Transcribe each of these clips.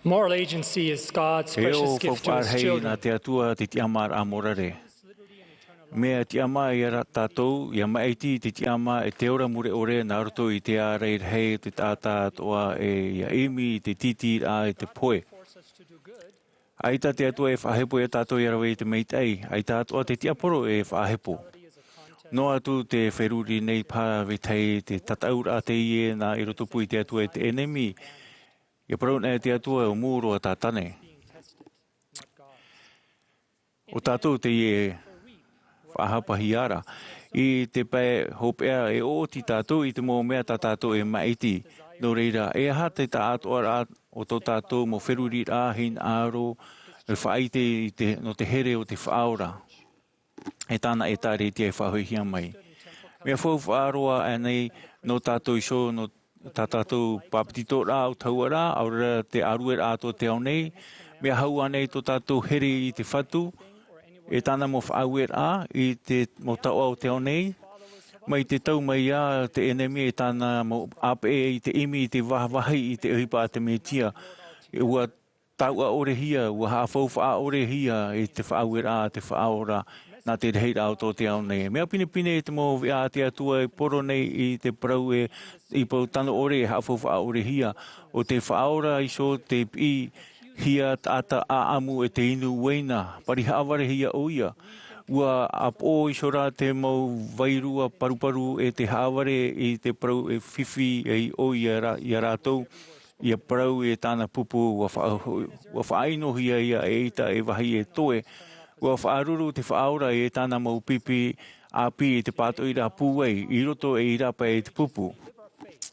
Moral agency is God's precious gift to His children. Te atua te tiamar amorare. Mea tiama i ara tātou, ia maiti te tiama e te ora mure ore nā roto I te are hei te tātā toa e ia imi te titi a e te poe. Aita te atua e whahepo e tātou i arawe I te meitei, ai tātua te tiaporo e whahepo. No atu te wheruri nei pāwetei te tataura te ie nā I roto pui te atua e te enemi, ia parau nei te atua o mūro a tātane. O tātou te ie whahapahi ara. I te pai hopea e o ti tātou I te mō mea tā tātou e maiti. No reira, e aha te tā atoa o tō tātou mo wheruri rāhin aro, e whaite no te here o te whaora. E tāna e tāre te e whahoihia mai. Mea whau whaaroa anei no tātou iso no tā tātou pāpitito rā o tauara, aura te arue rā tō te au nei, mea hau anei tō tātou here I te whatu, e tāna mo whaaue rā I te mo tau au te au nei, mai te tau mai a te enemi e tāna mo ape I te imi I te wahawahi I te uhipa te metia, e ua tau a orehia, ua hawhau wha orehia I te whaaue rā, te whaaora, nā te rei rao tō te au nei. Mea pine e te mō a te atua e poro nei I te parau e I pau tano ore e hawhau wha orehia, o te whaora iso te pi hia tata a amu e te inu weina, pari haaware hia oia. Ua apo iso rā te mau vairua paruparu e te haaware I te parau e whiwhi e oia I a rātou, ia parau e tāna pupu ua whaainohia ia e ita e wahi e toe. Ua whaaruru te whaora e tāna mau pipi api e te pāto I rā pūwei, I roto e I rapa e te pupu.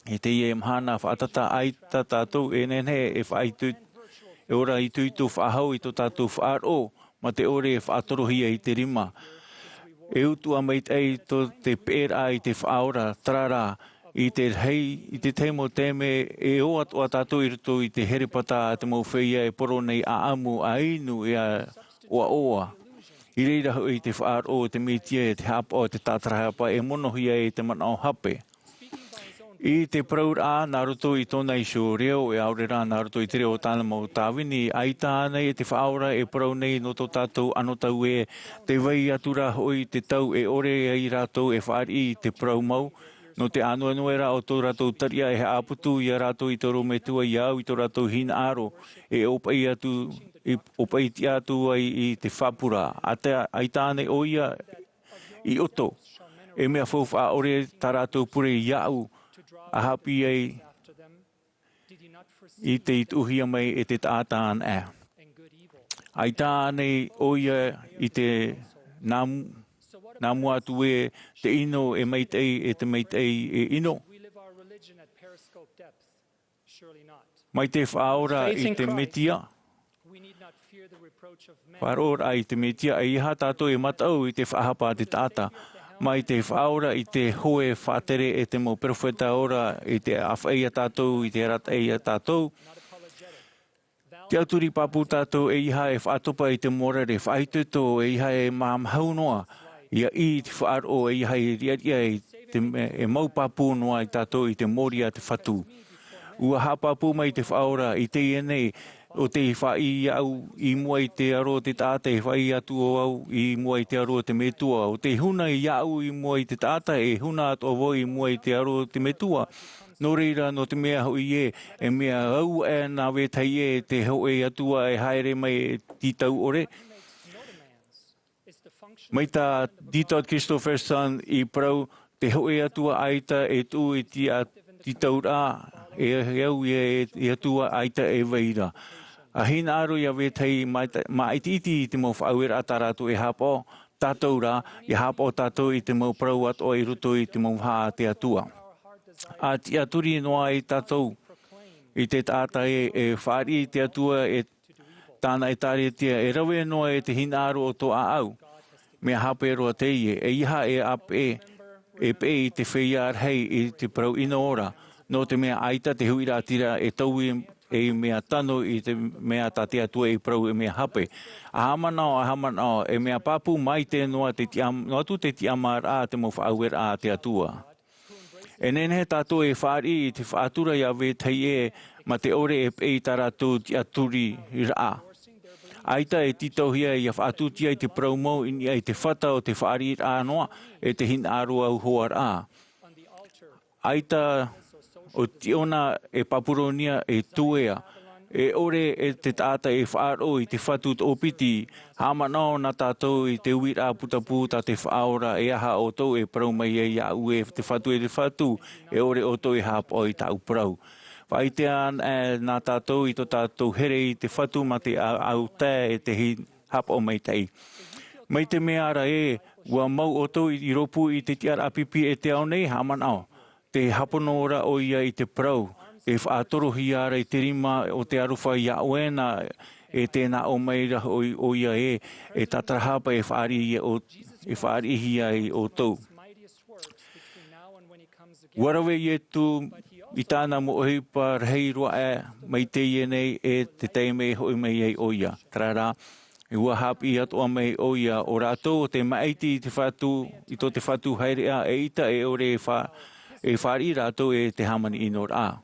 E te ie mhana whaatata aita tātou e nene e whaitut, e ora I tuitu whaahau I tō tātou whaaro, ma te ore e whaatorohia I te rima. E utu a meit ei tō te pēra I te whaora, trara, I te hei, I te teimo teme e o atua tātou I roto I te herepata a te mau whaia e poro nei a amu a inu e a oa. I reira hu I te whaaro te mitia e te hapa o te tātarahapa e monohia e te manao hape. I te praur a nā roto I tōna iso reo e aure rā nā roto I te reo tāna mau tāwini. Ai tānei e te whaora e parau nei no tō tātou anotau e te wai atura hoi te tau e ore I rātou e whaari I te prau mau. No te anua nuera o tō rātou taria e aputu I a rātou I tō rometua I au I tō rātou hina aro e opai atu opai ti atu ai I te whapura. Ai tāne o ia I oto. E mea whauwha ore tā rātou pure I au. A hapi ai I te ituhia mai e te tātān e. Ai tāne o ia I te nāmu atu e te ino e meitei e te meitei e ino. Mai te whaora I te metia. Whaora I te metia e iha tātou e matau I te whahapa te tāta. Mai te whaora I te hoe whātere e te mo profeta ora I te awhaia tātou, I te rataia tātou. Te auturi papu tātou e iha e whaatopa I te morare, whaituto e iha e maamhau noa. Ia I te whaaro e iha I riaria e mau papu noa I tātou I te moria te whatu. Ua hapapu mai te whaora I te ienei o te whai au I mua I te aro te tāta e whai atu o au I mua I te aro te metua. O te huna I au I mua I te tāta e huna atu o I mua I te aro te metua. No reira no te mea hui e mea au e nā wetai e te hau e atua e haere mai e titau ore. Mai tā Dietot Christopherson I prau te hau e atua aita e tu I titau rā e au e atua aita e veira. A hina aro ia wetai maititi I te mau whauera ataratu e hapo tātou rā, I hapo tātou I te mau prau ato I ruto I te mau haa te atua. A ti aturi noa I tātou I te tāta e whaari I te atua e tāna e tāre tia e rawe noa e te hina aro o tō a au. Mea hape roa te ie, e iha e ape e pe I te whia arhei I te prau ina ora. No te mea aita te huira tira e tau e mea tano I te mea tate atua I prau e mea hape. A hamanao, e mea papu mai te noa no atu te tiama rā te mo whaauer a te atua. E nene tātou e whaari I te whaatura ia we tei e ma te ore e pei taratou ti aturi raa. Aita e titohia i a whaatutia i te promo i te whata o te whaari anoa e te hin arua uhoar a. Aita o tiona e papuronia e tuea, e ore e te tata e whaaro i te whatu opiti, hamanao na tātou i te uira putapu ta te whaora e aha o tau e prau mai e ia ue te whatu e te whatu, e ore o tau e hapo i tau prau. Whaitean nā tātou i to tātou here i te whatu ma te au te e te hapo mai tei. Mai te mea ara e, ua mau o tau i ropu i te tiara apipi e te au nei hamanao. Te haponora o ia i te prau, e whaatorohi ara i te rima o te aruwha i a oena e tēnā o meira o ia e tatarahapa e whaarihi ai o tau. Warawe i tu i tāna mo ohi par hei roa e mai te nei e te teime hoi mai ei o ia. Tarara, i ua hapi atoa mai o ia o rātou o te maiti i te whatu, i to te whatu hairea e ita e ore e whaari rātou e te hamani inor a.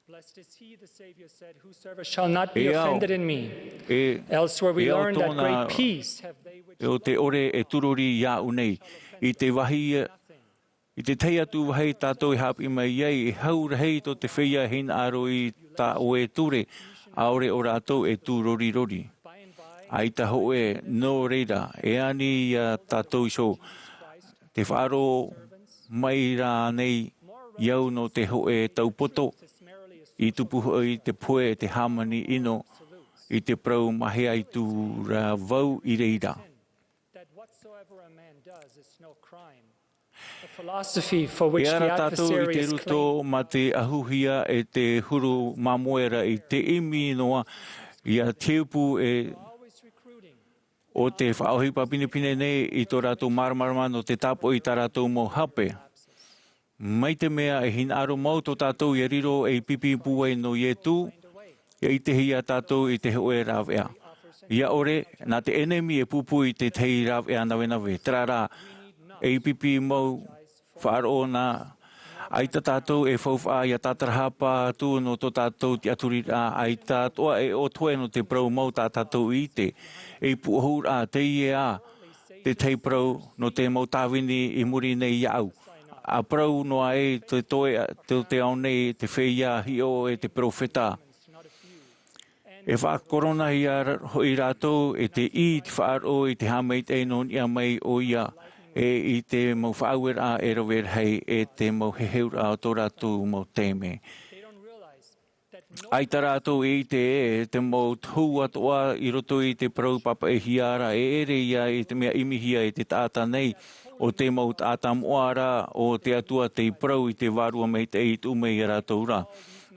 Blessed is he, the Savior said, whosoever shall not be offended in me. Elsewhere we learn that great peace have they which o te ore e tururi ia unei. I te wahi, i te tei atu wahi tātou i hapi mai iei, e haura hei to te whia hin aro i tā o e ture, a ore o rātou e tū rori rori. Ai ta ho e no reira, e ani ia tātou iso, te wharo mai rā nei, iau no te ho e taupoto, i tupu i te poe te hamani ino, i te prau mahe ai tu ra vau i reira. E ara tātou i te ruto ma te ahuhia e te huru mamoera i te imi noa, i a teupu e o te whaohipa pinepine nei i tō rātou maramarama no te tapo i tā rātou mo hape. Mai te mea e hin aro mau tō tātou i riro e pipi puai no ietu, i te hia tātou i te hoe rāwea. Ia ore, nā te enemi e pupu i te tei rāwea nawe. Trara, e pipi mau whaaro nā, ai tā tātou e whauwha i a tātarahapa tu no tō tātou ti aturi rā, ai tātoa e o toe no te prau mau tā tātou i te, e puahur a te ia, te tei prau no te mau tāwini i muri nei iau. A prau noa e te toe te au nei te whia hio e te profeta. E wha korona i rātou e te i te whaaro i te hameit e non ia mai o ia e i te mau whauer a e rower hei e te mau heheur a tō rātou mau teme. Ai tā rātou e te mau tū atoa i roto i te prau papa e hiara e ere ia e te mea imihia e te tāta nei. O te mau tāta moara o te atua te prau i te warua mei te i tūmei a rātou rā.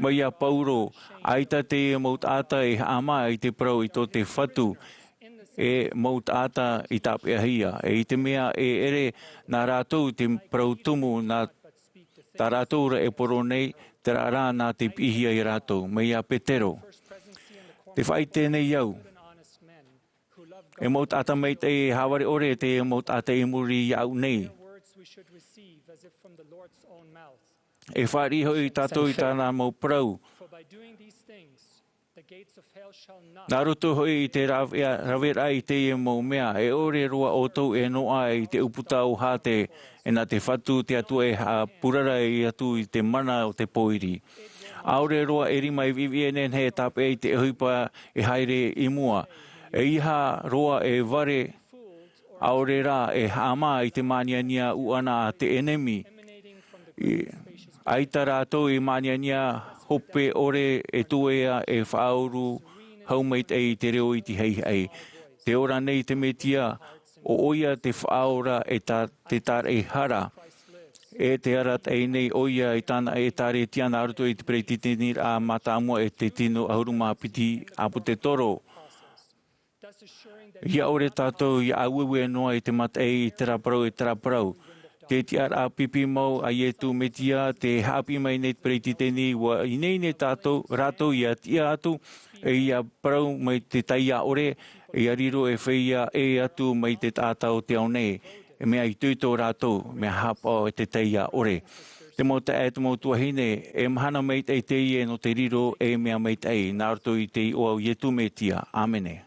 Mai a Pauro, aita te mau tāta e ama i te prau i tō te whatu e mau tāta i tāpea hia. E i te mea e ere nā rātou te prau tumu nā tā rātou ra e poro nei te rā nā te pihia i rātou. Mai a Petero, te whai tēnei iau. E maut ata mei te hawari ore te maut ata i muri iau nei. E whari hoi tātou i tāna mau prau. Nā roto hoi i te rawera i te e mau mea. E ore roa o tau e noa i te uputa o hate e nā te whatu te atua e purara i atu i te mana o te poiri. Aore roa e rima i vivienen he tape i te huipa e haere i mua. E iha roa e ware aore rā e hama i te maniania uana a te enemi. Ai tā rātou i maniania hope ore e tuea e whauru haumeit e i te reo i te hei. Te ora nei te metia o oia te whaura e te tar e hara. E te arat e nei oia i tāna e tare tiana aruto i te preititinir a matamua e te tino ahuruma piti apu te toro. Ia ore tātou i auewe noa i te matei i teraprau. Te tiar a pipi mau a ietu metia te hapi mai nei preititeni wa i nei ne tātou rātou i a tia atu e i a prau mai te taia ore e a riro e whia e atu mai te tātau te au nei. E mea i tuito rātou mea hapa o te taia ore. Te mo te mo tuahine, e mahana meit ei te i e no te riro e mea meit ei, nā roto i te i o au ietu me tia. Amene.